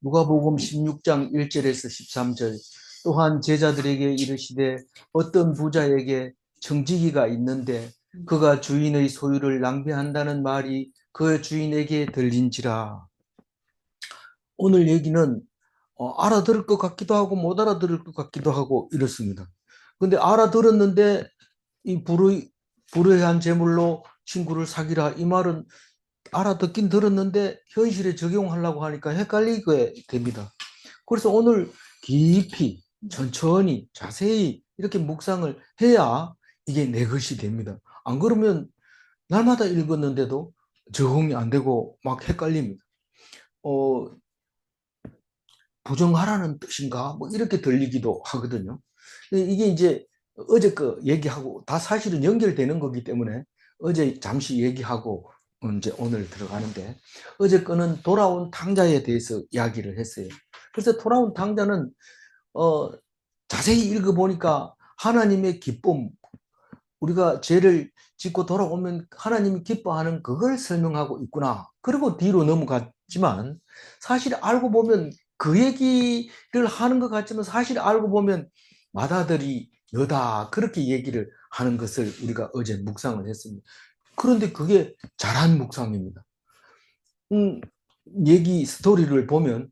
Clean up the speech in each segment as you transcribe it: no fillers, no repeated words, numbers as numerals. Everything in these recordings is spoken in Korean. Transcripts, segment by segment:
누가복음 16장 1절에서 13절. 또한 제자들에게 이르시되 어떤 부자에게 청지기가 있는데 그가 주인의 소유를 낭비한다는 말이 그 주인에게 들린지라. 오늘 얘기는 알아들을 것 같기도 하고 못 알아들을 것 같기도 하고 이렇습니다. 근데 알아들었는데 이 불의한 제물로 친구를 사귀라, 이 말은 알아듣긴 들었는데 현실에 적용하려고 하니까 헷갈리게 됩니다. 그래서 오늘 깊이 천천히 자세히 이렇게 묵상을 해야 이게 내 것이 됩니다. 안 그러면 날마다 읽었는데도 적응이 안 되고 막 헷갈립니다. 어, 부정하라는 뜻인가? 뭐 이렇게 들리기도 하거든요. 이게 이제 어제 그 얘기하고 다 사실은 연결되는 거기 때문에 어제 잠시 얘기하고 이제 오늘 들어가는데, 어제 거는 돌아온 탕자에 대해서 이야기를 했어요. 그래서 돌아온 탕자는 어, 자세히 읽어보니까 하나님의 기쁨, 우리가 죄를 짓고 돌아오면 하나님이 기뻐하는 그걸 설명하고 있구나. 그리고 뒤로 넘어갔지만 사실 알고 보면 그 얘기를 하는 것 같지만 사실 알고 보면 맏아들이 너다, 그렇게 얘기를 하는 것을 우리가 어제 묵상을 했습니다. 그런데 그게 잘한 묵상입니다. 얘기 스토리를 보면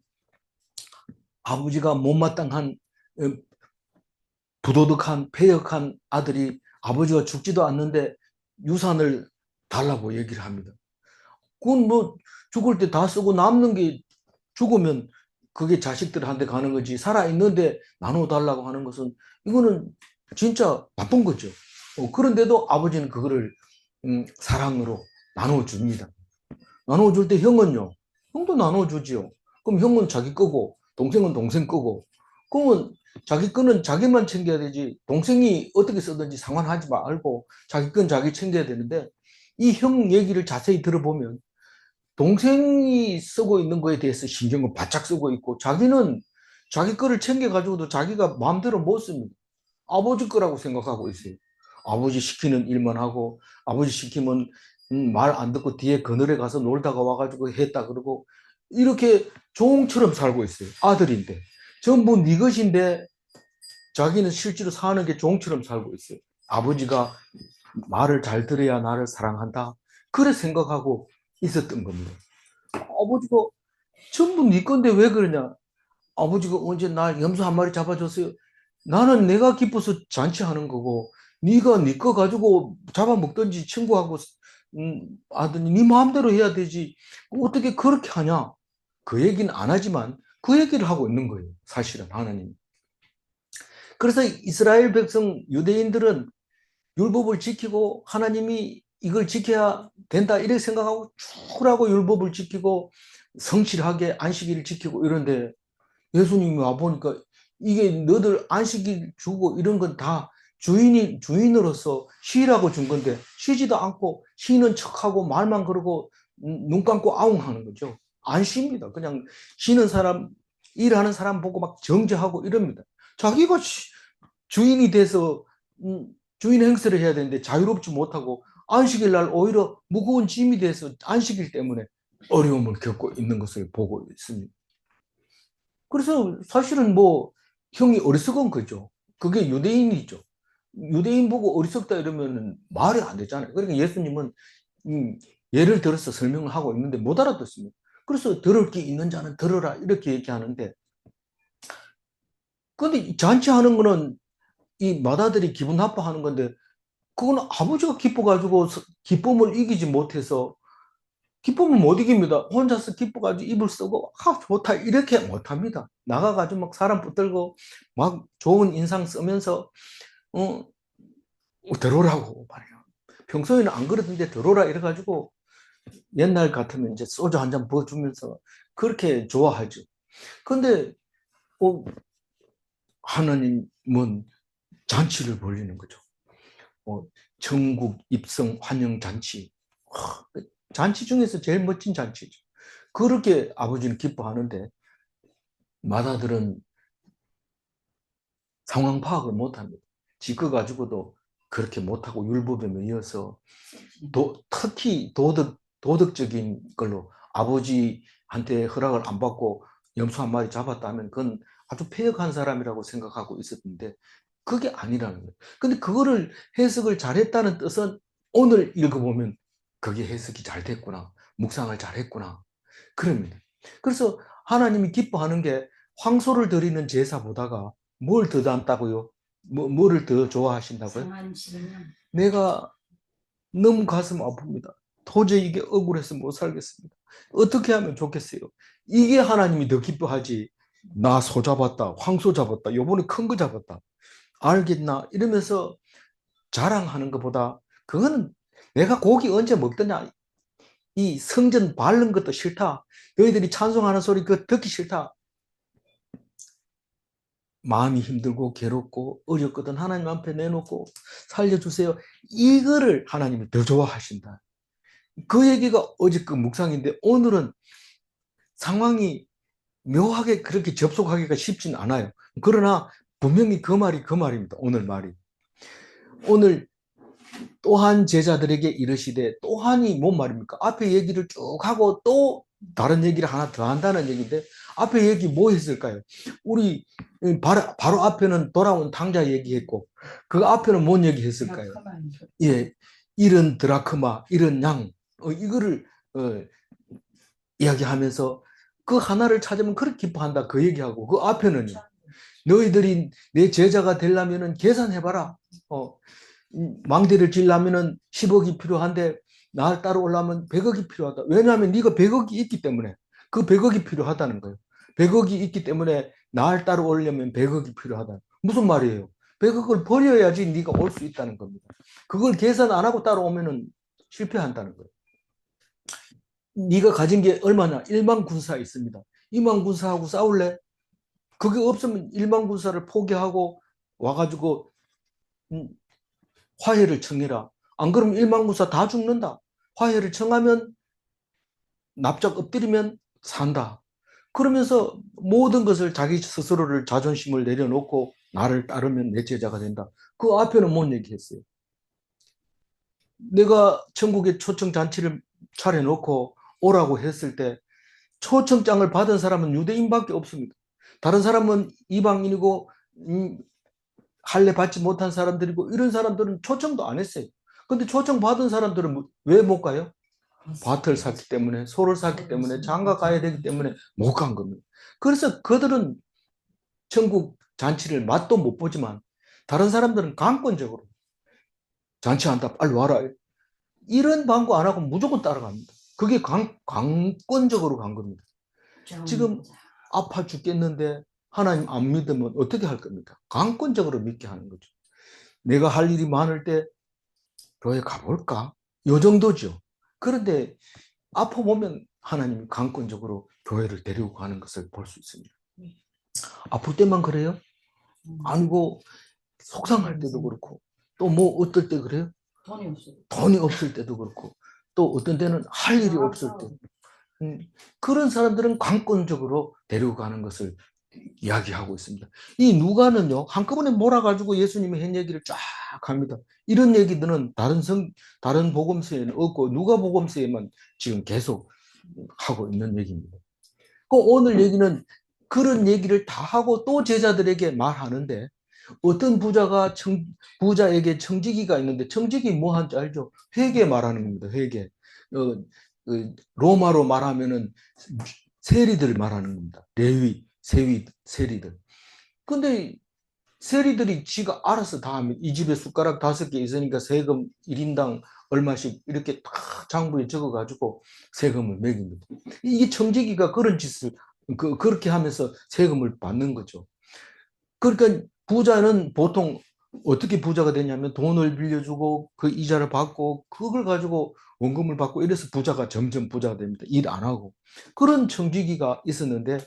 아버지가 못마땅한 부도덕한 패역한 아들이 아버지가 죽지도 않는데 유산을 달라고 얘기를 합니다. 그건 뭐 죽을 때 다 쓰고 남는 게, 죽으면 그게 자식들한테 가는 거지, 살아있는데 나눠달라고 하는 것은 이거는 진짜 나쁜 거죠. 그런데도 아버지는 그거를 사랑으로 나눠줍니다. 나눠줄 때 형은요? 형도 나눠주지요. 그럼 형은 자기 거고 동생은 동생 거고, 그러면 자기 거는 자기만 챙겨야 되지 동생이 어떻게 쓰든지 상관하지 말고 자기 건 자기 챙겨야 되는데, 이 형 얘기를 자세히 들어보면 동생이 쓰고 있는 거에 대해서 신경을 바짝 쓰고 있고 자기는 자기 거를 챙겨가지고도 자기가 마음대로 못 씁니다. 아버지 거라고 생각하고 있어요. 아버지 시키는 일만 하고 아버지 시키면 말 안 듣고 뒤에 그늘에 가서 놀다가 와가지고 했다 그러고 이렇게 종처럼 살고 있어요. 아들인데 전부 네 것인데 자기는 실제로 사는 게 종처럼 살고 있어요. 아버지가 말을 잘 들어야 나를 사랑한다, 그래 생각하고 있었던 겁니다. 아버지가 전부 네 건데 왜 그러냐? 아버지가 언제 날 염소 한 마리 잡아줬어요? 나는 내가 기뻐서 잔치하는 거고 네가 네 거 가지고 잡아먹든지 친구하고 하더니 네 마음대로 해야 되지 어떻게 그렇게 하냐? 그 얘기는 안 하지만 그 얘기를 하고 있는 거예요, 사실은 하나님. 그래서 이스라엘 백성 유대인들은 율법을 지키고 하나님이 이걸 지켜야 된다 이렇게 생각하고 출하고 율법을 지키고 성실하게 안식일을 지키고 이런데, 예수님이 와보니까 이게 너들 안식일 주고 이런 건 다 주인으로서 쉬라고 준 건데 쉬지도 않고 쉬는 척하고 말만 그러고 눈 감고 아웅하는 거죠. 안 쉽니다. 그냥 쉬는 사람, 일하는 사람 보고 막 정죄하고 이럽니다. 자기가 주인이 돼서 주인 행세를 해야 되는데 자유롭지 못하고 안식일 날 오히려 무거운 짐이 돼서 안식일 때문에 어려움을 겪고 있는 것을 보고 있습니다. 그래서 사실은 뭐 형이 어리석은 거죠. 그게 유대인이죠. 유대인 보고 어리석다 이러면 말이 안 되잖아요. 그러니까 예수님은 음, 예를 들어서 설명을 하고 있는데 못 알아듣습니다. 그래서 들을 게 있는 자는 들어라 이렇게 얘기하는데, 근데 잔치하는 거는 이 맏아들이 기분 나빠하는 건데 그건 아버지가 기뻐가지고 기쁨을 이기지 못해서, 기쁨을 못 이깁니다. 혼자서 기뻐가지고 입을 쓰고 좋다 이렇게 못합니다. 나가가지고 막 사람 붙들고 막 좋은 인상 쓰면서 어, 들어오라고 말해요. 평소에는 안 그러던데 들어오라 이래가지고 옛날 같으면 이제 소주 한 잔 부어주면서 그렇게 좋아하죠. 그런데 하나님은 잔치를 벌리는 거죠. 어, 천국 입성 환영 잔치. 잔치 중에서 제일 멋진 잔치죠. 그렇게 아버지는 기뻐하는데 맏아들은 상황 파악을 못합니다. 지거 가지고도 그렇게 못하고 율법에 매여서 특히 도덕적인 걸로 아버지한테 허락을 안 받고 염소 한 마리 잡았다면 그건 아주 패역한 사람이라고 생각하고 있었는데 그게 아니라는 거예요. 근데 그거를 해석을 잘했다는 뜻은 오늘 읽어보면 그게 해석이 잘 됐구나. 묵상을 잘했구나. 그럽니다. 그래서 하나님이 기뻐하는 게 황소를 드리는 제사보다가 뭘 더 닮다고요? 뭐를 더 좋아하신다고요? 내가 너무 가슴 아픕니다. 도저히 이게 억울해서 못 살겠습니다. 어떻게 하면 좋겠어요? 이게 하나님이 더 기뻐하지. 나 소 잡았다, 황소 잡았다, 요번에 큰 거 잡았다. 알겠나? 이러면서 자랑하는 것보다 그거는 내가 고기 언제 먹더냐? 이 성전 바른 것도 싫다. 너희들이 찬송하는 소리 그거 듣기 싫다. 마음이 힘들고 괴롭고 어렵거든 하나님 앞에 내놓고 살려주세요. 이거를 하나님이 더 좋아하신다. 그 얘기가 어제 그 묵상인데 오늘은 상황이 묘하게 그렇게 접속하기가 쉽진 않아요. 그러나 분명히 그 말이 그 말입니다. 오늘 말이. 오늘 또한 제자들에게 이르시되 또한이 뭔 말입니까? 앞에 얘기를 쭉 하고 또 다른 얘기를 하나 더 한다는 얘기인데 앞에 얘기 뭐 했을까요? 우리 바로 앞에는 돌아온 탕자 얘기했고 그 앞에는 뭔 얘기 했을까요? 예, 이런 드라크마, 이런 양 이거를 이야기하면서 그 하나를 찾으면 그렇게 기뻐한다 그 얘기하고 그 앞에는요. 너희들이 내 제자가 되려면은 계산해봐라. 망대를 지려면은 10억이 필요한데 날 따라오려면 100억이 필요하다. 왜냐하면 네가 100억이 있기 때문에 그 100억이 필요하다는 거예요. 100억이 있기 때문에 날 따라오려면 100억이 필요하다. 무슨 말이에요? 100억을 버려야지 네가 올 수 있다는 겁니다. 그걸 계산 안 하고 따라오면은 실패한다는 거예요. 네가 가진 게 얼마냐? 1만 군사 있습니다. 2만 군사하고 싸울래? 그게 없으면 1만 군사를 포기하고 와가지고 화해를 청해라. 안 그러면 1만 군사 다 죽는다. 화해를 청하면 납작 엎드리면 산다. 그러면서 모든 것을 자기 스스로를 자존심을 내려놓고 나를 따르면 내 제자가 된다. 그 앞에는 못 얘기했어요. 내가 천국에 초청 잔치를 차려놓고 오라고 했을 때 초청장을 받은 사람은 유대인밖에 없습니다. 다른 사람은 이방인이고 할례 받지 못한 사람들이고 이런 사람들은 초청도 안 했어요. 근데 초청 받은 사람들은 왜 못 가요? 밭을 샀기 때문에, 소를 샀기 때문에, 장가 가야 되기 때문에 못 간 겁니다. 그래서 그들은 천국 잔치를 맛도 못 보지만 다른 사람들은 강권적으로 잔치한다 빨리 와라 이런 방구 안 하고 무조건 따라갑니다. 그게 강권적으로 간 겁니다. 지금 아파 죽겠는데 하나님 안 믿으면 어떻게 할 겁니까? 강권적으로 믿게 하는 거죠. 내가 할 일이 많을 때 교회 가볼까? 요 정도죠. 그런데 아파 보면 하나님이 강권적으로 교회를 데리고 가는 것을 볼 수 있습니다. 아플 때만 그래요? 아니고 속상할 때도 그렇고 또 뭐 어떨 때 그래요? 돈이 없을 때도 그렇고 또 어떤 때는 할 일이 없을 때 그런 사람들은 강권적으로 데리고 가는 것을 이야기하고 있습니다. 이 누가는요, 한꺼번에 몰아가지고 예수님의 한 얘기를 쫙 합니다. 이런 얘기들은 다른 복음서에는 없고, 누가 복음서에만 지금 계속 하고 있는 얘기입니다. 그 오늘 얘기는 그런 얘기를 다 하고 또 제자들에게 말하는데, 어떤 부자에게 청지기가 있는데, 청지기 뭐 하는지 알죠? 회계 말하는 겁니다, 회계. 로마로 말하면은 세리들 말하는 겁니다. 레위, 세리들. 근데 세리들이 지가 알아서 다 하면 이 집에 숟가락 5개 있으니까 세금 1인당 얼마씩 이렇게 다 장부에 적어가지고 세금을 매깁니다. 이게 청지기가 그런 짓을 그렇게 하면서 세금을 받는 거죠. 그러니까 부자는 보통 어떻게 부자가 되냐면 돈을 빌려주고 그 이자를 받고 그걸 가지고 원금을 받고 이래서 부자가 점점 부자가 됩니다. 일 안 하고. 그런 청지기가 있었는데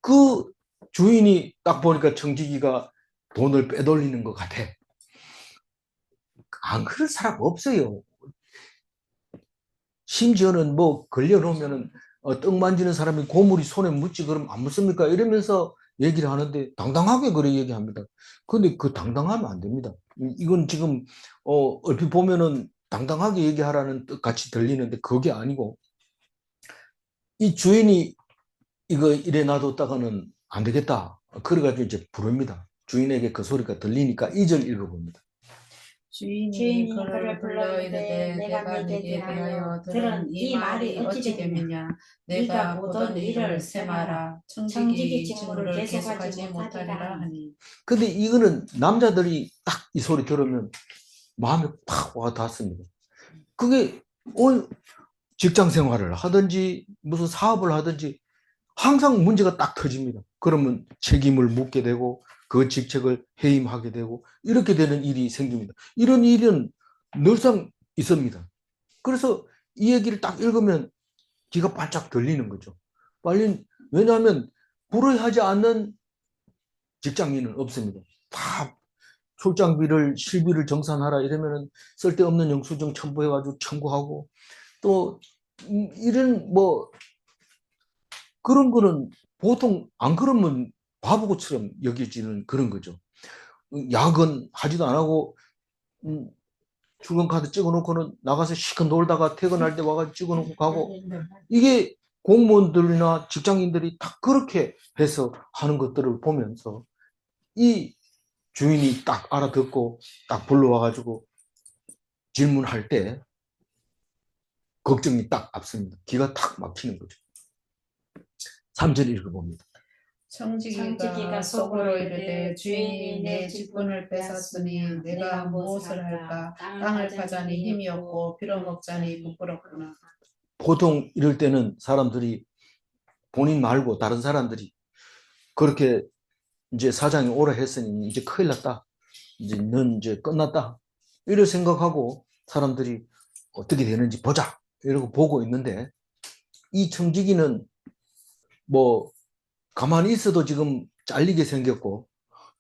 그 주인이 딱 보니까 청지기가 돈을 빼돌리는 것 같아. 안 그럴 사람 없어요. 심지어는 뭐 걸려놓으면은 떡 만지는 사람이 고물이 손에 묻지 그럼 안 묻습니까? 이러면서 얘기를 하는데 당당하게 그래 얘기합니다. 근데 그 당당하면 안 됩니다. 이건 지금 얼핏 보면은 당당하게 얘기하라는 뜻 같이 들리는데 그게 아니고 이 주인이 이거 이래 놔뒀다가는 안 되겠다. 그래가지고 이제 부릅니다. 주인에게 그 소리가 들리니까 2절 읽어봅니다. 주인이 그를 불러 이르되 내가 네게 대하여 들은 이 말이 어찌 됨이냐. 내가 보던 일을 세마라. 청지기 직무를 계속하지 못하리라 하니. 근데 이거는 남자들이 딱 이 소리 들으면 마음에 팍 와 닿습니다. 그게 직장 생활을 하든지 무슨 사업을 하든지 항상 문제가 딱 터집니다. 그러면 책임을 묻게 되고 그 직책을 해임하게 되고 이렇게 되는 일이 생깁니다. 이런 일은 늘상 있습니다. 그래서 이 얘기를 딱 읽으면 귀가 반짝 들리는 거죠. 왜냐하면 불의하지 않는 직장인은 없습니다. 다 출장비를 실비를 정산하라 이러면은 쓸데없는 영수증 첨부해가지고 청구하고 또 이런 뭐 그런 거는 보통 안 그러면 바보처럼 여겨지는 그런 거죠. 야근 하지도 안 하고 출근 카드 찍어놓고는 나가서 시컷 놀다가 퇴근할 때 와가지고 찍어놓고 가고 이게 공무원들이나 직장인들이 다 그렇게 해서 하는 것들을 보면서 이 주인이 딱 알아듣고 딱 불러와가지고 질문할 때 걱정이 딱 앞섭니다. 기가 탁 막히는 거죠. 3절 읽어봅니다. 청지기가 속으로 이르되 주인이 내 직분을 뺏었으니 내가 무엇을 할까. 땅을 파자니 힘이 없고 빌어먹자니 부끄럽구나. 보통 이럴 때는 사람들이 본인 말고 다른 사람들이 그렇게 이제 사장이 오라 했으니 이제 큰일 났다. 이제 넌 이제 끝났다. 이렇게 생각하고 사람들이 어떻게 되는지 보자. 이러고 보고 있는데 이 청지기는 뭐 가만히 있어도 지금 잘리게 생겼고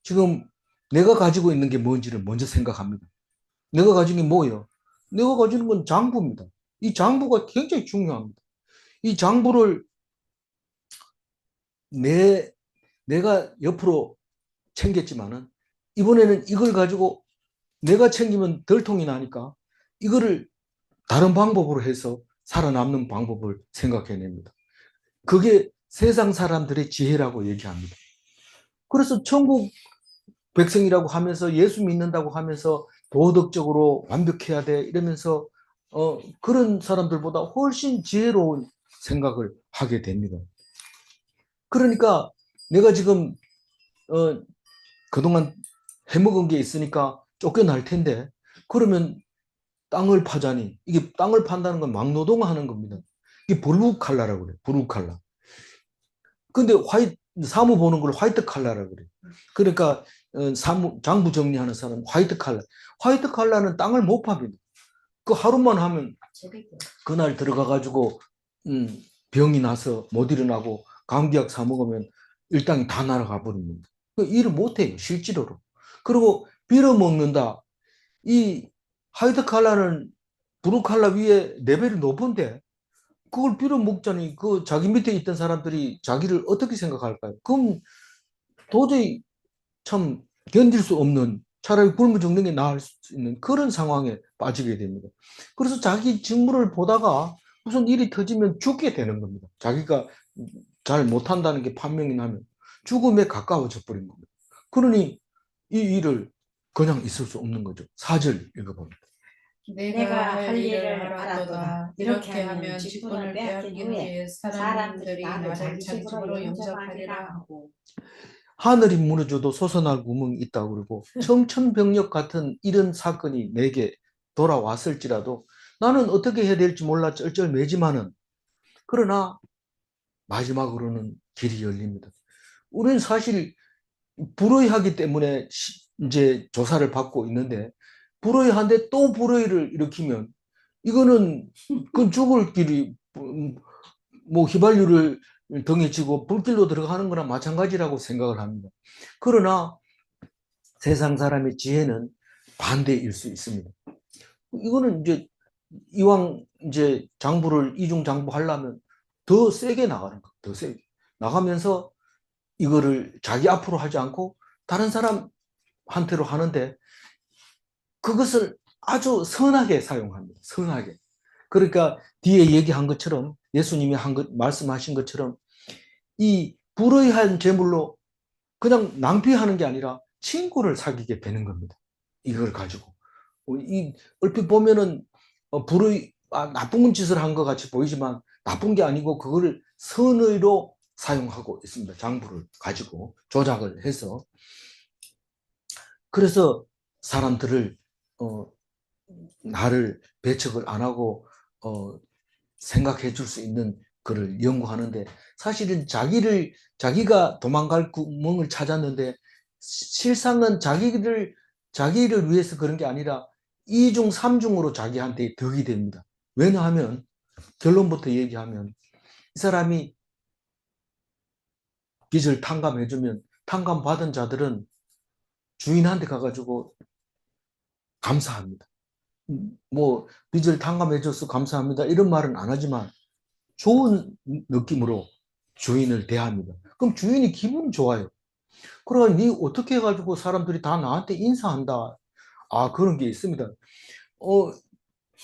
지금 내가 가지고 있는 게 뭔지를 먼저 생각합니다. 내가 가진 게 뭐예요? 내가 가지는 건 장부입니다. 이 장부가 굉장히 중요합니다. 이 장부를 내가 옆으로 챙겼지만은 이번에는 이걸 가지고 내가 챙기면 덜 통이 나니까 이거를 다른 방법으로 해서 살아남는 방법을 생각해냅니다. 그게 세상 사람들의 지혜라고 얘기합니다. 그래서 천국 백성이라고 하면서 예수 믿는다고 하면서 도덕적으로 완벽해야 돼 이러면서 그런 사람들보다 훨씬 지혜로운 생각을 하게 됩니다. 그러니까 내가 지금 그동안 해먹은 게 있으니까 쫓겨날 텐데 그러면 땅을 파자니 이게 땅을 판다는 건 막노동하는 겁니다. 이게 블루 칼라라고 그래요. 블루 칼라. 근데 사무 보는 걸 화이트 칼라라고 그래요. 그러니까 장부 정리하는 사람은 화이트 칼라. 화이트 칼라는 땅을 못 팝니다. 그 하루만 하면 그날 들어가가지고 병이 나서 못 일어나고 감기약 사 먹으면 일당이 다 날아가 버립니다. 그 일을 못해요. 실제로로. 그리고 빌어먹는다. 이 화이트 칼라는 브루 칼라 위에 레벨이 높은데 그걸 빌어먹자니 그 자기 밑에 있던 사람들이 자기를 어떻게 생각할까요? 그럼 도저히 참 견딜 수 없는 차라리 굶어 죽는 게 나을 수 있는 그런 상황에 빠지게 됩니다. 그래서 자기 직무를 보다가 무슨 일이 터지면 죽게 되는 겁니다. 자기가 잘 못한다는 게 판명이 나면 죽음에 가까워져 버린 겁니다. 그러니 이 일을 그냥 있을 수 없는 거죠. 4절 읽어봅니다. 내가 할 일을 알았도다. 이렇게 하면 직분을 빼앗긴 후에 사람들이 나를 자기 집으로 영접하리라 하고. 하늘이 무너져도 솟아날 구멍이 있다고 그러고 청천벽력 같은 이런 사건이 내게 돌아왔을지라도 나는 어떻게 해야 될지 몰라 쩔쩔매지만은 그러나 마지막으로는 길이 열립니다. 우리는 사실 불의하기 때문에 이제 조사를 받고 있는데 불의한데 또 불의를 일으키면 이거는 그 죽을 길이 뭐 휘발유를 등에 지고 불길로 들어가는 거나 마찬가지라고 생각을 합니다. 그러나 세상 사람의 지혜는 반대일 수 있습니다. 이거는 이제 이왕 이제 장부를 이중 장부하려면 더 세게 나가는 거, 더 세게 나가면서 이거를 자기 앞으로 하지 않고 다른 사람한테로 하는데 그것을 아주 선하게 사용합니다. 선하게. 그러니까 뒤에 얘기한 것처럼 예수님이 말씀하신 것처럼 이 불의한 재물로 그냥 낭비하는 게 아니라 친구를 사귀게 되는 겁니다. 이걸 가지고. 이 얼핏 보면은 나쁜 짓을 한 것 같이 보이지만 나쁜 게 아니고 그거를 선의로 사용하고 있습니다. 장부를 가지고 조작을 해서. 그래서 사람들을 나를 배척을 안 하고 생각해 줄 수 있는 그를 연구하는데, 사실은 자기가 도망갈 구멍을 찾았는데 실상은 자기를 위해서 그런 게 아니라 이중 삼중으로 자기한테 덕이 됩니다. 왜냐하면 결론부터 얘기하면 이 사람이 빚을 탕감해주면 탕감받은 자들은 주인한테 가가지고 감사합니다. 뭐 빚을 탕감해줘서 감사합니다 이런 말은 안 하지만 좋은 느낌으로 주인을 대합니다. 그럼 주인이 기분이 좋아요. 그러니까 니 어떻게 해가지고 사람들이 다 나한테 인사한다. 아, 그런 게 있습니다.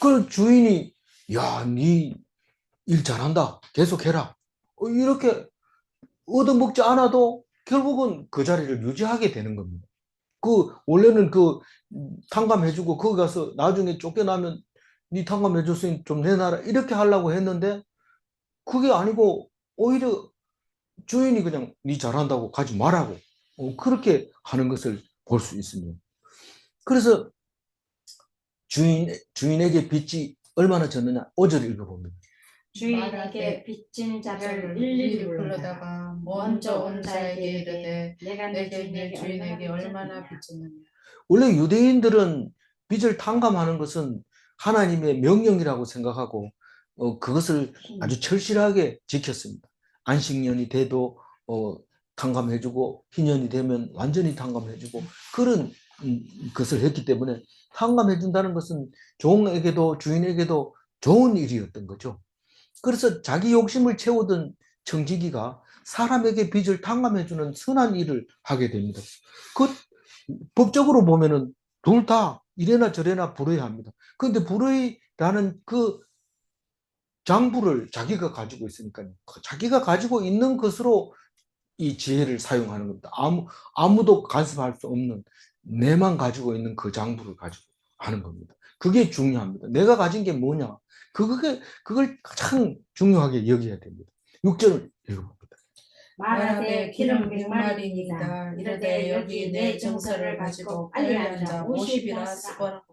그 주인이 야, 니 일 잘한다. 계속해라. 이렇게 얻어먹지 않아도 결국은 그 자리를 유지하게 되는 겁니다. 원래는 탕감해주고 거기 가서 나중에 쫓겨나면 니 탕감해줬으니 좀 내놔라. 이렇게 하려고 했는데 그게 아니고 오히려 주인이 그냥 니 잘한다고 가지 말라고 그렇게 하는 것을 볼 수 있습니다. 그래서 주인에게 빚이 얼마나 졌느냐 5절 읽어봅니다. 주인에게 빚진 자를 일일이 불러다가 먼저 온 자에게 이르되 내가 내 주인에게 얼마나 빚졌느냐. 원래 유대인들은 빚을 탕감하는 것은 하나님의 명령이라고 생각하고 그것을 아주 철실하게 지켰습니다. 안식년이 돼도 탕감해주고 희년이 되면 완전히 탕감해주고 그런 것을 했기 때문에 탕감해준다는 것은 종에게도 주인에게도 좋은 일이었던 거죠. 그래서 자기 욕심을 채우던 청지기가 사람에게 빚을 탕감해주는 선한 일을 하게 됩니다. 그 법적으로 보면은 둘 다 이래나 저래나 불의합니다. 그런데 불의라는 그 장부를 자기가 가지고 있으니까요. 자기가 가지고 있는 것으로 이 지혜를 사용하는 겁니다. 아무도 간섭할 수 없는 내만 가지고 있는 그 장부를 가지고 하는 겁니다. 그게 중요합니다. 내가 가진 게 뭐냐? 그걸 가장 중요하게 여겨야 됩니다. 6절을 읽어봅니다. 말하되 기름 100마리이다. 이르되 여기 내 정서를 가지고 빨리 앉아 50이라 쓰거라.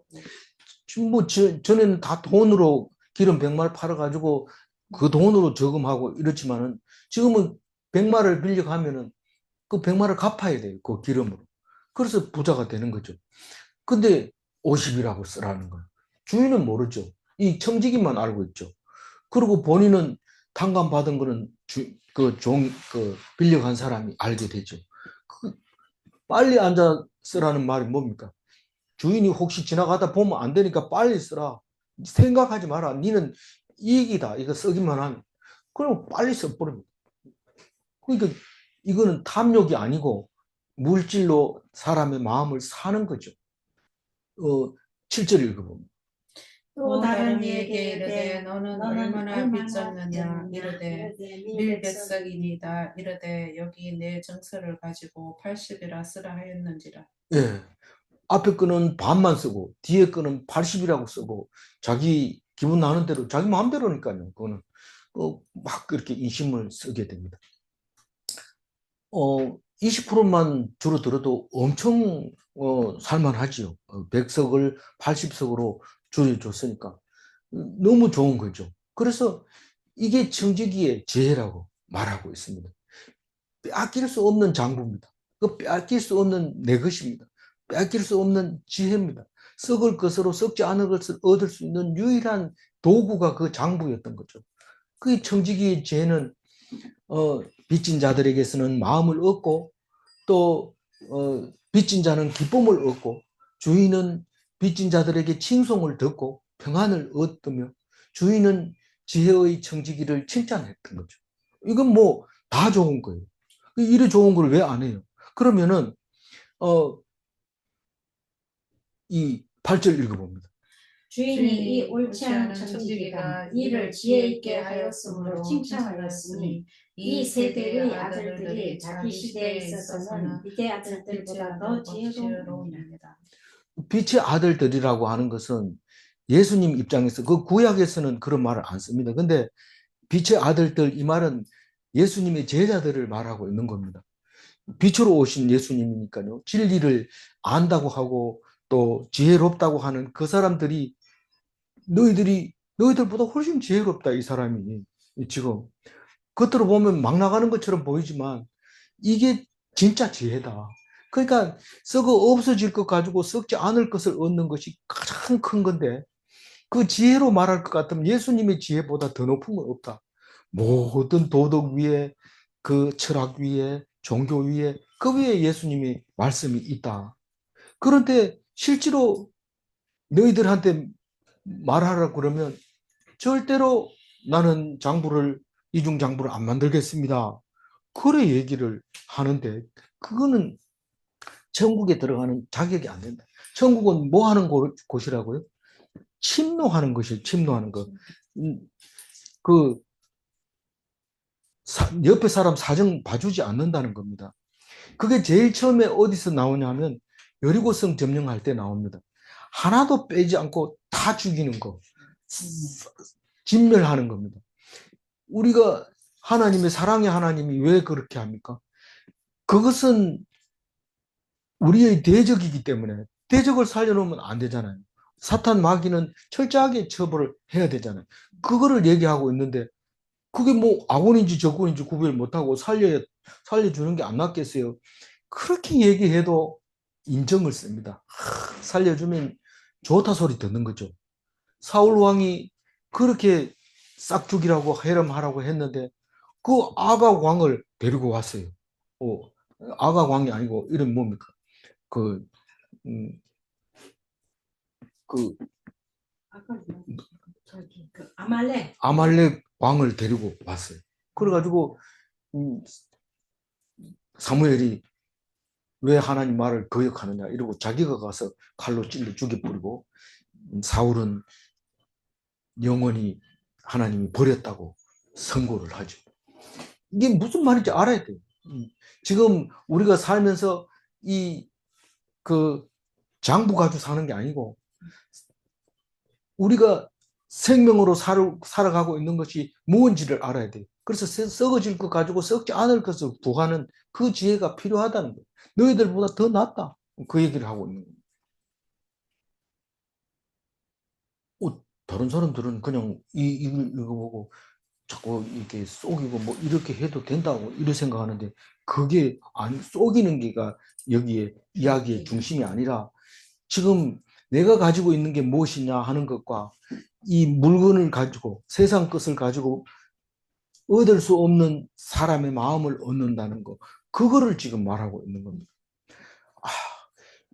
전에는 다 돈으로 기름 100마리 팔아가지고 그 돈으로 저금하고 이렇지만은 지금은 100마리를 빌려가면은 그 100마리를 갚아야 돼요. 그 기름으로. 그래서 부자가 되는 거죠. 근데 50이라고 쓰라는 거예요. 주인은 모르죠. 이 청지기만 알고 있죠. 그리고 본인은 탕감받은 거는 빌려간 사람이 알게 되죠. 빨리 앉아 쓰라는 말이 뭡니까? 주인이 혹시 지나가다 보면 안 되니까 빨리 쓰라. 생각하지 마라. 니는 이익이다. 이거 쓰기만 하면. 그럼 빨리 써버립니다. 그러니까 이거는 탐욕이 아니고 물질로 사람의 마음을 사는 거죠. 7절 읽어봅니다. 또 다른 이에게 이르되 너는 얼마나 빚졌느냐. 이르되 밀백석이니이다. 이르되 여기 내 정서를 가지고 80이라 쓰라 하였는지라. 예. 앞에 거는 반만 쓰고 뒤에 거는 80이라고 쓰고 자기 기분 나는 대로 자기 마음대로니까요. 그거는 막 그렇게 인심을 쓰게 됩니다. 20%만 줄어들어도 엄청 살만하지요. 100석을 80석으로 줄여줬으니까 너무 좋은 거죠. 그래서 이게 청지기의 지혜라고 말하고 있습니다. 빼앗길 수 없는 장부입니다. 빼앗길 수 없는 내 것입니다. 빼앗길 수 없는 지혜입니다. 썩을 것으로 썩지 않을 것을 얻을 수 있는 유일한 도구가 그 장부였던 거죠. 그 청지기의 지혜는 빚진 자들에게서는 마음을 얻고 또 빚진 자는 기쁨을 얻고 주인은 빚진 자들에게 칭송을 듣고 평안을 얻으며 주인은 지혜의 청지기를 칭찬했던 거죠. 이건 뭐 다 좋은 거예요. 이래 좋은 걸 왜 안 해요? 그러면은 이 8절 읽어봅니다. 주인이 이 옳지 않은 청지기가 이를 지혜 있게 하였으므로 칭찬하였으니 이 세대의 아들들이 자기 시대에 있어서는 이때 아들들보다 더 지혜로우니라. 빛의 아들들이라고 하는 것은 예수님 입장에서 그 구약에서는 그런 말을 안 씁니다. 근데 빛의 아들들 이 말은 예수님의 제자들을 말하고 있는 겁니다. 빛으로 오신 예수님이니까요. 진리를 안다고 하고 또 지혜롭다고 하는 그 사람들이 너희들보다 훨씬 지혜롭다 이 사람이 지금 겉으로 보면 막 나가는 것처럼 보이지만 이게 진짜 지혜다. 그러니까 썩어 없어질 것 가지고 썩지 않을 것을 얻는 것이 가장 큰 건데 그 지혜로 말할 것 같으면 예수님의 지혜보다 더 높은 건 없다. 모든 도덕 위에 그 철학 위에 종교 위에 그 위에 예수님의 말씀이 있다. 그런데 실제로 너희들한테 말하라 그러면 절대로 나는 이중장부를 안 만들겠습니다. 그래 얘기를 하는데 그거는 천국에 들어가는 자격이 안 된다. 천국은 뭐 하는 곳이라고요? 침노하는 것이 침노하는 것. 그 옆에 사람 사정 봐주지 않는다는 겁니다. 그게 제일 처음에 어디서 나오냐면 여리고성 점령할 때 나옵니다. 하나도 빼지 않고 다 죽이는 거. 진멸하는 겁니다. 우리가 하나님의 사랑의 하나님이 왜 그렇게 합니까? 그것은 우리의 대적이기 때문에 대적을 살려놓으면 안 되잖아요. 사탄 마귀는 철저하게 처벌을 해야 되잖아요. 그거를 얘기하고 있는데 그게 뭐 악원인지 적군인지 구별 못하고 살려주는 게 안 낫겠어요. 그렇게 얘기해도 인정을 씁니다. 살려주면 좋다 소리 듣는 거죠. 사울 왕이 그렇게 싹 죽이라고 해람하라고 했는데 그 아가 왕을 데리고 왔어요. 아가 왕이 아니고 이름 뭡니까? 그, 음, 그 아말렉 왕을 데리고 왔어요. 그래가지고 사무엘이 왜 하나님 말을 거역하느냐 이러고 자기가 가서 칼로 찔러 죽여버리고 사울은 영원히 하나님이 버렸다고 선고를 하죠. 이게 무슨 말인지 알아야 돼요. 지금 우리가 살면서 그 장부 가지고 사는 게 아니고 우리가 생명으로 살아가고 있는 것이 무엇인지를 알아야 돼요. 그래서 썩어질 것 가지고 썩지 않을 것을 구하는 그 지혜가 필요하다는 거예요. 너희들보다 더 낫다. 그 얘기를 하고 있는 거예요. 다른 사람들은 그냥 이걸 읽어보고 자꾸 이렇게 속이고 뭐 이렇게 해도 된다고 이렇게 생각하는데 그게 아니 속이는 게가 여기에 이야기의 중심이 아니라 지금 내가 가지고 있는 게 무엇이냐 하는 것과 이 물건을 가지고 세상 것을 가지고 얻을 수 없는 사람의 마음을 얻는다는 거 그거를 지금 말하고 있는 겁니다.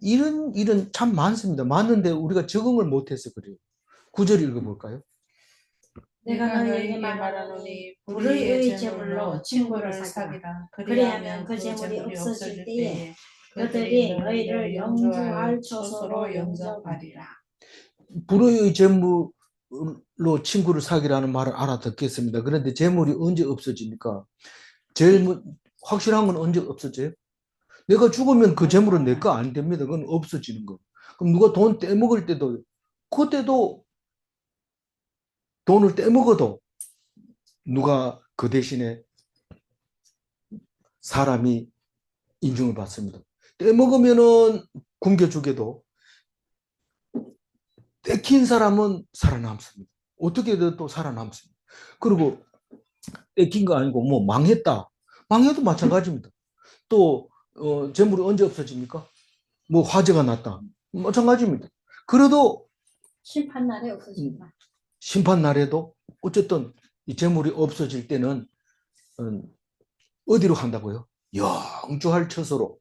이런 일은 참 많습니다. 많은데 우리가 적응을 못해서 그래요. 9절 읽어볼까요? 내가 너희에게 말하노니 불의의 제물로 친구를 사귀라. 그리하면 그 제물이 없어질 때에 그들이 너희를 영주할 처소로 영접하리라. 불의의 제물로 친구를 사귀라는 말을 알아듣겠습니다. 그런데 제물이 언제 없어집니까? 제일 확실한 건 언제 없어져요? 내가 죽으면 그 재물은 내 거 안 됩니다. 그건 없어지는 거. 그럼 누가 돈 떼먹을 때도 그때도 돈을 떼먹어도 누가 그 대신에 사람이 인정을 받습니다. 떼먹으면은 굶겨 죽여도 떼킨 사람은 살아남습니다. 어떻게든 또 살아남습니다. 그리고 떼킨 거 아니고 뭐 망했다. 망해도 마찬가지입니다. 또 재물이 언제 없어집니까? 뭐 화재가 났다. 마찬가지입니다. 그래도 심판날에 없어진다. 심판날에도 어쨌든 이 재물이 없어질 때는 어디로 간다고요? 영주할 처소로.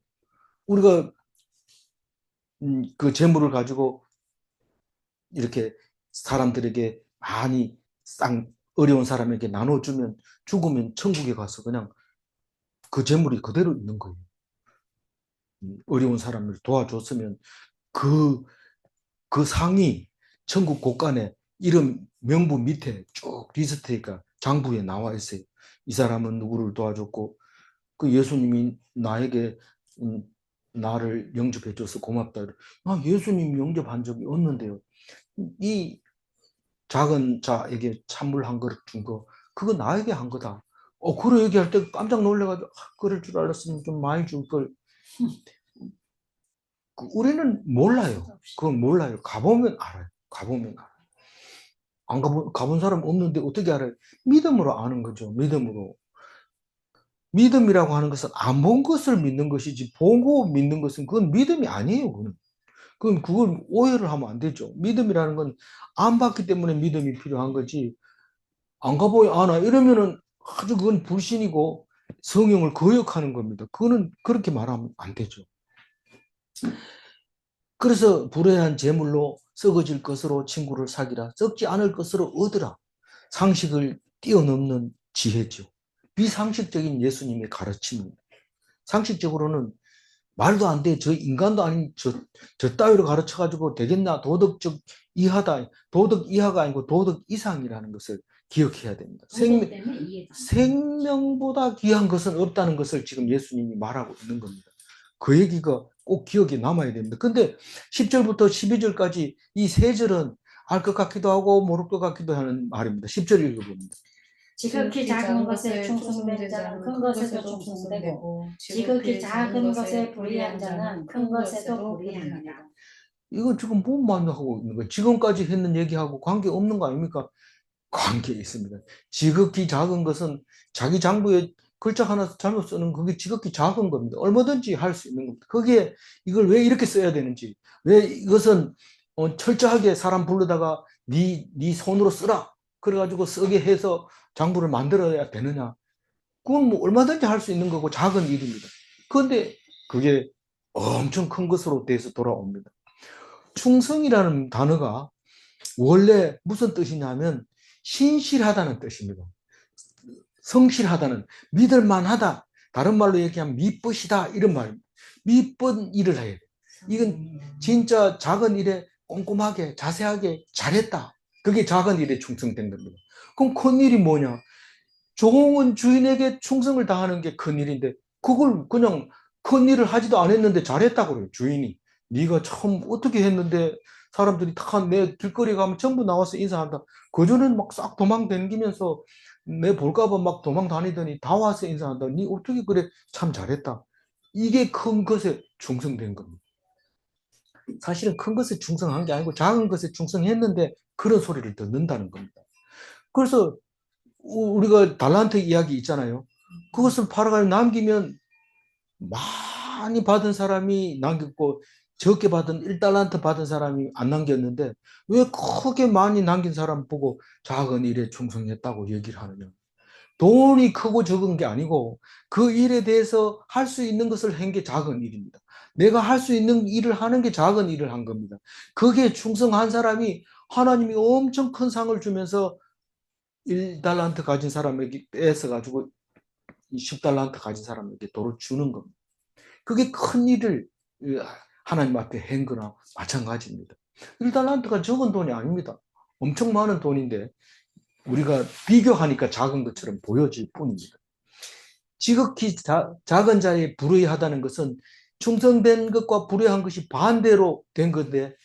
우리가 그 재물을 가지고 이렇게 사람들에게 많이 어려운 사람에게 나눠주면 죽으면 천국에 가서 그냥 그 재물이 그대로 있는 거예요. 어려운 사람을 도와줬으면 그 상이 천국 곳간에 이름 명부 밑에 쭉 리스트가 장부에 나와 있어요. 이 사람은 누구를 도와줬고 그 예수님이 나에게 나를 영접해 줘서 고맙다. 예수님 영접한 적이 없는데요. 이 작은 자에게 찬물 한 그릇 준 거, 그거 나에게 한 거다. 그래 얘기할 때 깜짝 놀래가지고, 그럴 줄 알았으면 좀 많이 줄 걸. 우리는 몰라요. 그건 몰라요. 가보면 알아요. 가보면 알아요. 안 가본 사람 없는데 어떻게 알아요? 믿음으로 아는 거죠. 믿음으로. 믿음이라고 하는 것은 안 본 것을 믿는 것이지, 보고 믿는 것은 그건 믿음이 아니에요. 그걸 오해를 하면 안 되죠. 믿음이라는 건 안 봤기 때문에 믿음이 필요한 거지. 안 가보야 아나 이러면은 아주 그건 불신이고 성령을 거역하는 겁니다. 그거는 그렇게 말하면 안 되죠. 그래서 불의한 재물로 썩어질 것으로 친구를 사귀라. 썩지 않을 것으로 얻으라. 상식을 뛰어넘는 지혜죠. 비상식적인 예수님의 가르침입니다. 상식적으로는 말도 안 돼. 저 인간도 아닌 저 따위로 가르쳐가지고 되겠나? 도덕적 이하다. 도덕 이하가 아니고 도덕 이상이라는 것을 기억해야 됩니다. 생명보다 귀한 것은 없다는 것을 지금 예수님이 말하고 있는 겁니다. 그 얘기가 꼭 기억에 남아야 됩니다. 근데 10절부터 12절까지 이 세 절은 알 것 같기도 하고 모를 것 같기도 하는 말입니다. 10절 읽어봅니다. 지극히 작은 것에 충성된 자는 큰 것에도 충성되고 지극히 작은 것에 불의한 자는 큰 것에도 불의합니다. 이거 지금 뭔 말하고 있는 거예요? 지금까지 했는 얘기하고 관계 없는 거 아닙니까? 관계 있습니다. 지극히 작은 것은 자기 장부에 글자 하나 잘못 쓰는 그게 지극히 작은 겁니다. 얼마든지 할 수 있는 겁니다. 거기에 이걸 왜 이렇게 써야 되는지, 왜 이것은 철저하게 사람 부르다가 네 손으로 쓰라 그래가지고 쓰게 해서 장부를 만들어야 되느냐? 그건 뭐 얼마든지 할 수 있는 거고 작은 일입니다. 그런데 그게 엄청 큰 것으로 돼서 돌아옵니다. 충성이라는 단어가 원래 무슨 뜻이냐면 신실하다는 뜻입니다. 성실하다는, 믿을만하다, 다른 말로 얘기하면 미쁘시다 이런 말입니다. 미쁜 일을 해야 돼. 이건 진짜 작은 일에 꼼꼼하게 자세하게 잘했다. 그게 작은 일에 충성된 겁니다. 그럼 큰 일이 뭐냐? 종은 주인에게 충성을 다하는 게 큰 일인데 그걸 그냥 큰 일을 하지도 않았는데 잘했다고 그래요. 주인이 네가 참 어떻게 했는데 사람들이 다 내 길거리 가면 전부 나와서 인사한다. 그전에는 막 싹 도망 다니면서 내 볼까봐 막 도망 다니더니 다 와서 인사한다. 네 어떻게 그래? 참 잘했다. 이게 큰 것에 충성된 겁니다. 사실은 큰 것에 충성한 게 아니고 작은 것에 충성했는데 그런 소리를 듣는다는 겁니다. 그래서 우리가 달란트 이야기 있잖아요. 그것을 팔아가지고 남기면 많이 받은 사람이 남겼고 적게 받은 1달란트 받은 사람이 안 남겼는데 왜 크게 많이 남긴 사람 보고 작은 일에 충성했다고 얘기를 하느냐. 돈이 크고 적은 게 아니고 그 일에 대해서 할 수 있는 것을 한 게 작은 일입니다. 내가 할 수 있는 일을 하는 게 작은 일을 한 겁니다. 그게 충성한 사람이 하나님이 엄청 큰 상을 주면서 1달란트 가진 사람에게 뺏어가지고 10달란트 가진 사람에게 도로 주는 겁니다. 그게 큰 일을 하나님 앞에 한 거나 마찬가지입니다. 1달란트가 적은 돈이 아닙니다. 엄청 많은 돈인데 우리가 비교하니까 작은 것처럼 보여질 뿐입니다. 지극히 작은 자에 불의하다는 것은 충성된 것과 불의한 것이 반대로 된 건데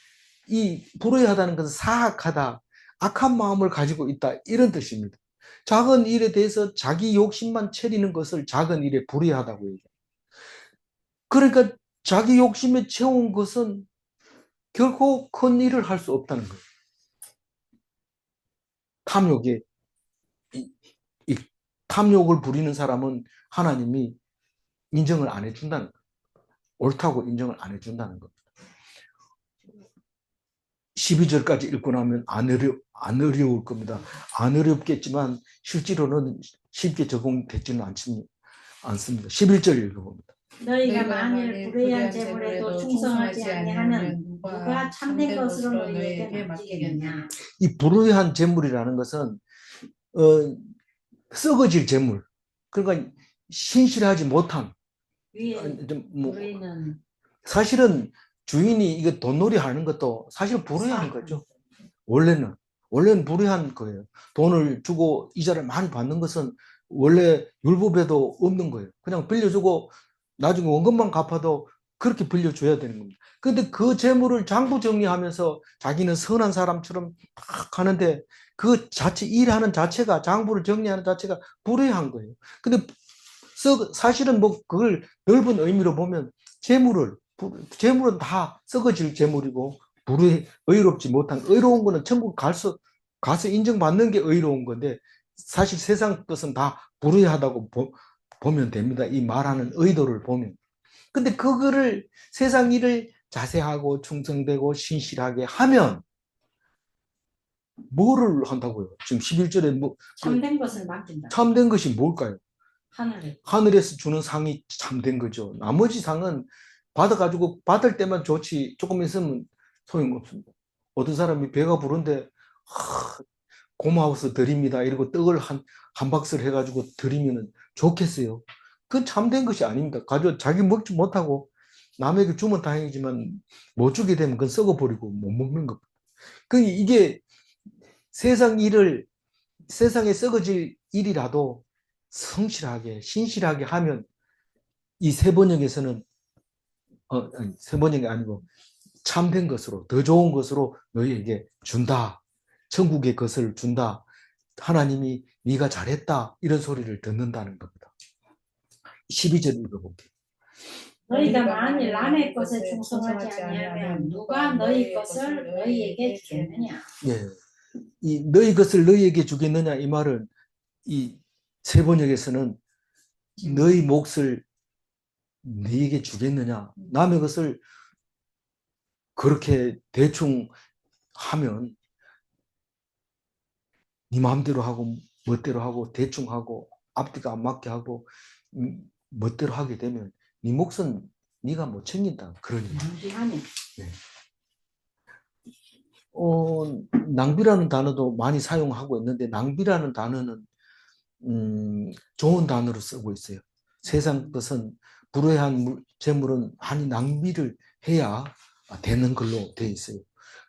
이 불의하다는 것은 사악하다, 악한 마음을 가지고 있다 이런 뜻입니다. 작은 일에 대해서 자기 욕심만 채리는 것을 작은 일에 불의하다고 얘기합니다. 그러니까 자기 욕심에 채운 것은 결코 큰 일을 할 수 없다는 거예요. 탐욕에 이 탐욕을 부리는 사람은 하나님이 인정을 안 해준다는 거예요. 옳다고 인정을 안 해준다는 겁니다. 12절까지 읽고 나면 안 어려울 겁니다. 안 어렵겠지만 실제로는 쉽게 적용되지는 않습니다. 11절 읽어봅니다. 너희가 만일 불의한 재물에도 충성하지 아니하면 누가 참된 것으로 너희에게 맡기겠냐. 이 불의한 재물이라는 것은 썩어질 재물, 그러니까 신실하지 못한 불의는 사실은 주인이 이거 돈놀이 하는 것도 사실 불의한 거죠. 원래는 불의한 거예요. 돈을 주고 이자를 많이 받는 것은 원래 율법에도 없는 거예요. 그냥 빌려주고 나중에 원금만 갚아도 그렇게 빌려줘야 되는 겁니다. 근데 그 재물을 장부 정리하면서 자기는 선한 사람처럼 막 하는데 그 자체, 일하는 자체가, 장부를 정리하는 자체가 불의한 거예요. 근데 사실은 뭐 그걸 넓은 의미로 보면 재물은 다 썩어질 재물이고 의롭지 못한, 의로운 거는 천국 가서 인정받는 게 의로운 건데 사실 세상 것은 다 불의하다고 보면 됩니다. 이 말하는 의도를 보면. 근데 그거를 세상 일을 자세하고 충성되고 신실하게 하면 뭐를 한다고요? 지금 11절에 참된 것을 맡긴다. 참된 것이 뭘까요? 하늘에. 하늘에서 주는 상이 참된 거죠. 나머지 상은 받아가지고 받을 때만 좋지 조금 있으면 소용없습니다. 어떤 사람이 배가 부른데 고마워서 드립니다 이러고 떡을 한 박스를 해가지고 드리면 좋겠어요. 그건 참된 것이 아닙니다. 가지고 자기 먹지 못하고 남에게 주면 다행이지만 못 주게 되면 그건 썩어버리고 못 먹는 겁니다. 이게 세상에 썩어질 일이라도 성실하게 신실하게 하면 이 세 번역에서는 세 번역이 아니고 참된 것으로 더 좋은 것으로 너희에게 준다. 천국의 것을 준다. 하나님이 네가 잘했다. 이런 소리를 듣는다는 겁니다. 12절 읽어볼게요. 너희가 만일 남의 것에 충성하지 아니하면 누가 너희 것을 너희에게 주겠느냐. 예, 이 너희 것을 너희에게 주겠느냐 이 말은 이 세 번역에서는 너희 몫을 너희에게 주겠느냐. 남의 것을 그렇게 대충 하면 네 마음대로 하고 멋대로 하고 대충 하고 앞뒤가 안 맞게 하고 멋대로 하게 되면 네 몫은 네가 못 챙긴다. 그러니 낭비하네. 네. 낭비라는 단어도 많이 사용하고 있는데 낭비라는 단어는 좋은 단어로 쓰고 있어요. 세상 것은 불의한 재물은 많이 낭비를 해야 되는 걸로 되어 있어요.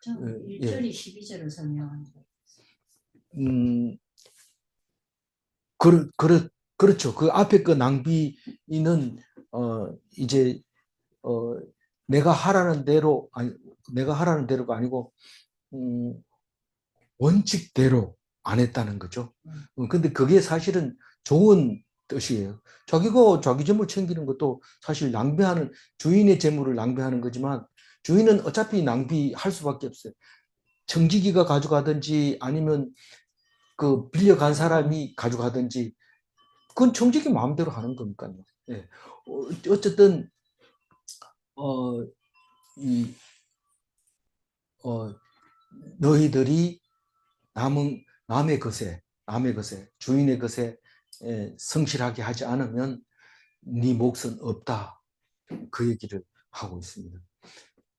1절이 12절을 설명하는 거예요. 그렇죠. 그 앞에 그 낭비는 이제 내가 하라는 대로가 아니고 원칙대로 안 했다는 거죠. 근데 그게 사실은 좋은 뜻이에요. 자기 재물 챙기는 것도 사실 주인의 재물을 낭비하는 거지만 주인은 어차피 낭비할 수밖에 없어요. 청지기가 가져가든지 아니면 그 빌려간 사람이 가져가든지 그건 청지기 마음대로 하는 거니까요. 예. 어쨌든 너희들이 남의 것에 주인의 것에 성실하게 하지 않으면 네 몫은 없다. 그 얘기를 하고 있습니다.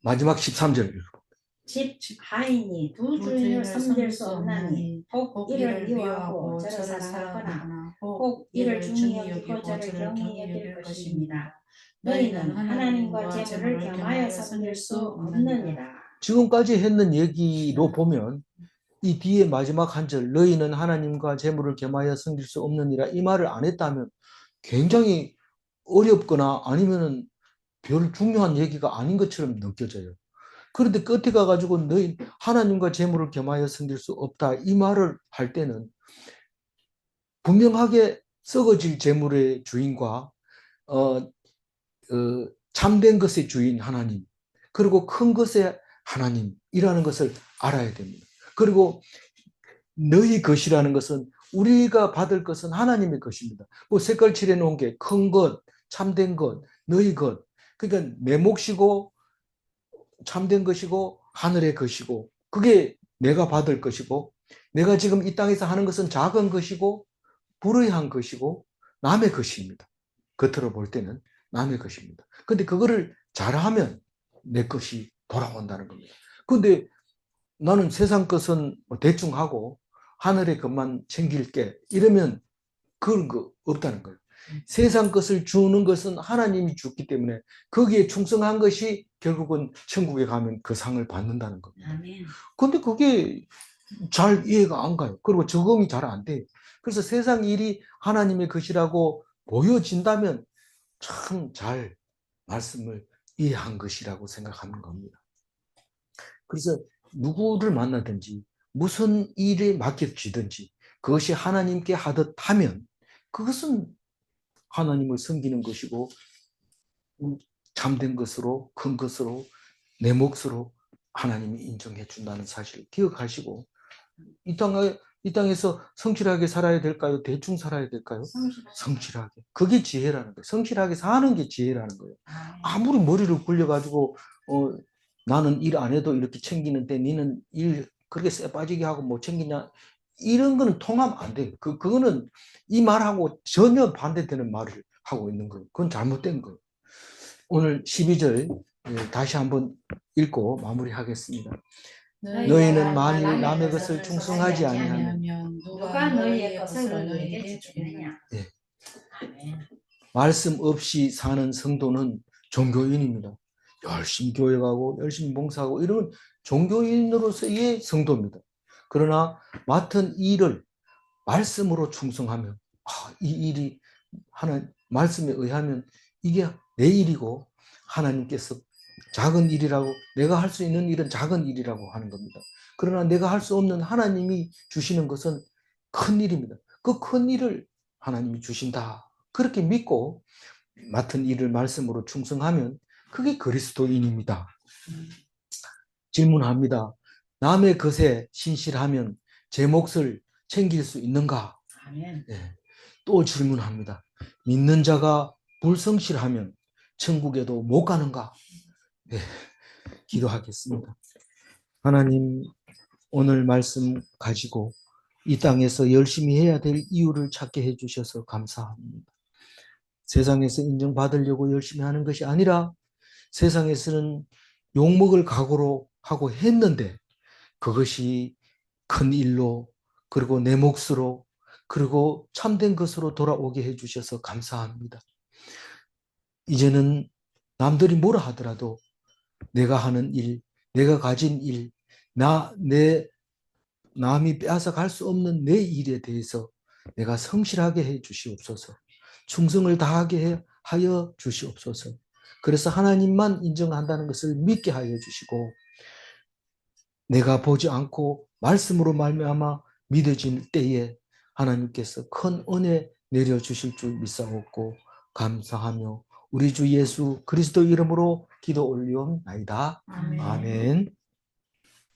마지막 13절 읽어볼게요. 집 하인이 두 주인을 섬길 수 없나니 혹 이를 미워하고 저를 사랑하거나 혹 이를 중히 여기고 저를 경히 여길 것입니다. 너희는 하나님과 재물을 겸하여 섬길 수 없느니라. 지금까지 했는 얘기로 보면 이 뒤에 마지막 한 절 너희는 하나님과 재물을 겸하여 섬길 수 없느니라 이 말을 안 했다면 굉장히 어렵거나 아니면은 별 중요한 얘기가 아닌 것처럼 느껴져요. 그런데 끝에 가가지고 너희 하나님과 재물을 겸하여 섬길 수 없다 이 말을 할 때는 분명하게 썩어질 재물의 주인과 참된 것의 주인 하나님 그리고 큰 것의 하나님이라는 것을 알아야 됩니다. 그리고 너희 것이라는 것은 우리가 받을 것은 하나님의 것입니다. 뭐 색깔 칠해 놓은 게 큰 것, 참된 것, 너희 것. 그러니까 내 몫이고 참된 것이고 하늘의 것이고 그게 내가 받을 것이고 내가 지금 이 땅에서 하는 것은 작은 것이고 불의한 것이고 남의 것입니다. 겉으로 볼 때는 남의 것입니다. 근데 그거를 잘하면 내 것이 돌아온다는 겁니다. 근데 나는 세상 것은 대충 하고 하늘의 것만 챙길게 이러면 그런 거 없다는 거예요. 세상 것을 주는 것은 하나님이 주기 때문에 거기에 충성한 것이 결국은 천국에 가면 그 상을 받는다는 겁니다. 아멘. 근데 그게 잘 이해가 안 가요. 그리고 적응이 잘 안 돼요. 그래서 세상 일이 하나님의 것이라고 보여진다면 참 잘 말씀을 이해한 것이라고 생각하는 겁니다. 그래서 누구를 만나든지 무슨 일에 맡겨지든지 그것이 하나님께 하듯 하면 그것은 하나님을 섬기는 것이고 참된 것으로 큰 것으로 내 몫으로 하나님이 인정해 준다는 사실을 기억하시고 이 땅에서 성실하게 살아야 될까요? 대충 살아야 될까요? 성실하게. 그게 지혜라는 거예요. 성실하게 사는 게 지혜라는 거예요. 아무리 머리를 굴려가지고 나는 일 안 해도 이렇게 챙기는데 니는 일 그렇게 쎄 빠지게 하고 못 챙기냐 이런 거는 통하면 안 돼요. 그거는 이 말하고 전혀 반대되는 말을 하고 있는 거예요. 그건 잘못된 거예요. 오늘 12절 다시 한번 읽고 마무리하겠습니다. 너희는 만일 남의 것을 충성하지 아니하면 누가 너희의 것을 너희에게 주겠느냐. 네. 아멘. 말씀 없이 사는 성도는 종교인입니다. 열심히 교회 가고 열심히 봉사하고 이런 종교인으로서의 성도입니다. 그러나 맡은 일을 말씀으로 충성하면 이 일이 하는 말씀에 의하면 이게 내 일이고 하나님께서 작은 일이라고 내가 할 수 있는 일은 작은 일이라고 하는 겁니다. 그러나 내가 할 수 없는 하나님이 주시는 것은 큰 일입니다. 그 큰 일을 하나님이 주신다. 그렇게 믿고 맡은 일을 말씀으로 충성하면 그게 그리스도인입니다. 질문합니다. 남의 것에 신실하면 제 몫을 챙길 수 있는가? 아멘. 네. 또 질문합니다. 믿는 자가 불성실하면 천국에도 못 가는가? 네. 기도하겠습니다. 하나님, 오늘 말씀 가지고 이 땅에서 열심히 해야 될 이유를 찾게 해주셔서 감사합니다. 세상에서 인정받으려고 열심히 하는 것이 아니라 세상에서는 욕먹을 각오로 하고 했는데 그것이 큰 일로 그리고 내 몫으로 그리고 참된 것으로 돌아오게 해주셔서 감사합니다. 이제는 남들이 뭐라 하더라도 내가 하는 일, 내가 가진 일, 남이 빼앗아 갈 수 없는 내 일에 대해서 내가 성실하게 해 주시옵소서. 충성을 다하게 하여 주시옵소서. 그래서 하나님만 인정한다는 것을 믿게 하여 주시고 내가 보지 않고 말씀으로 말미암아 믿어질 때에 하나님께서 큰 은혜 내려주실 줄 믿사옵고 감사하며 우리 주 예수 그리스도 이름으로 기도 올리옵나이다. 아멘. 아멘.